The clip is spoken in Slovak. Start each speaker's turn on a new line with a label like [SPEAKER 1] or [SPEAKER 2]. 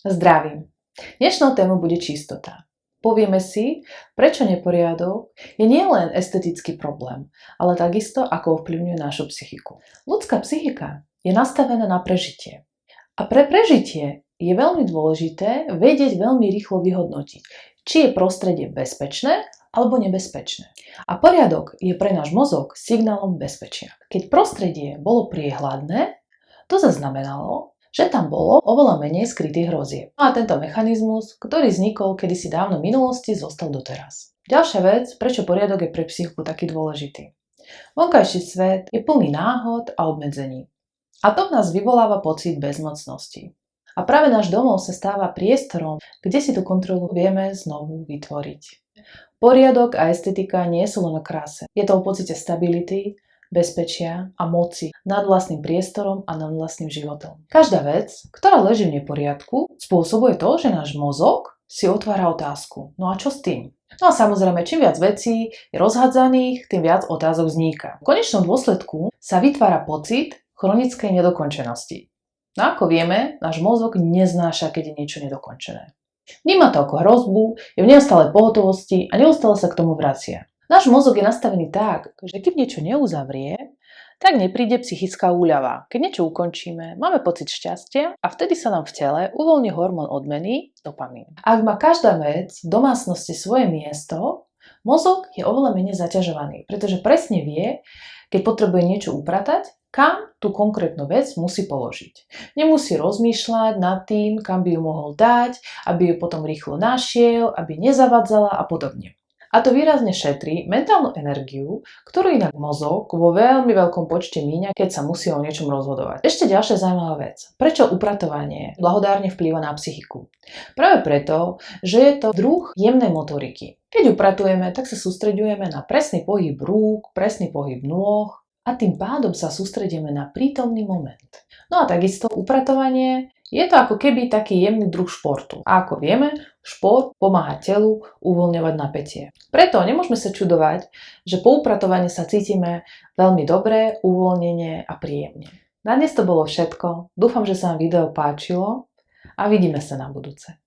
[SPEAKER 1] Zdravím. Dnešnou témou bude čistota. Povieme si, prečo neporiadok je nielen estetický problém, ale takisto ako ovplyvňuje našu psychiku. Ľudská psychika je nastavená na prežitie. A pre prežitie je veľmi dôležité vedieť veľmi rýchlo vyhodnotiť, či je prostredie bezpečné alebo nebezpečné. A poriadok je pre náš mozog signálom bezpečia. Keď prostredie bolo priehľadné, to zaznamenalo, že tam bolo oveľa menej skrytých hrozieb. No a tento mechanizmus, ktorý vznikol kedysi dávno v minulosti, zostal doteraz. Ďalšia vec, prečo poriadok je pre psychiku taký dôležitý. Vonkajší svet je plný náhod a obmedzení. A to v nás vyvoláva pocit bezmocnosti. A práve náš domov sa stáva priestorom, kde si tú kontrolu vieme znovu vytvoriť. Poriadok a estetika nie sú len o kráse. Je to o pocite stability, bezpečia a moci nad vlastným priestorom a nad vlastným životom. Každá vec, ktorá leží v neporiadku, spôsobuje to, že náš mozog si otvára otázku. No a čo s tým? No a samozrejme, čím viac vecí je rozhádzaných, tým viac otázok vzniká. V konečnom dôsledku sa vytvára pocit chronickej nedokončenosti. No ako vieme, náš mozog neznáša, keď je niečo nedokončené. Vníma to ako hrozbu, je v neustálej pohotovosti a neustále sa k tomu vracia. Náš mozog je nastavený tak, že keď niečo neuzavrie, tak nepríde psychická úľava. Keď niečo ukončíme, máme pocit šťastia a vtedy sa nám v tele uvoľní hormón odmeny dopamín. Ak má každá vec v domácnosti svoje miesto, mozog je oveľa menej zaťažovaný, pretože presne vie, keď potrebuje niečo upratať, kam tú konkrétnu vec musí položiť. Nemusí rozmýšľať nad tým, kam by ju mohol dať, aby ju potom rýchlo našiel, aby nezavadzala a podobne. A to výrazne šetrí mentálnu energiu, ktorú inak mozog vo veľmi veľkom počte míňa, keď sa musí o niečom rozhodovať. Ešte ďalšia zaujímavá vec. Prečo upratovanie blahodárne vplýva na psychiku? Práve preto, že je to druh jemnej motoriky. Keď upratujeme, tak sa sústreďujeme na presný pohyb rúk, presný pohyb nôh a tým pádom sa sústredíme na prítomný moment. No a takisto upratovanie je to ako keby taký jemný druh športu. A ako vieme, šport pomáha telu uvoľňovať napätie. Preto nemôžeme sa čudovať, že po upratovaní sa cítime veľmi dobre, uvoľnene a príjemne. Na dnes to bolo všetko. Dúfam, že sa vám video páčilo a vidíme sa na budúce.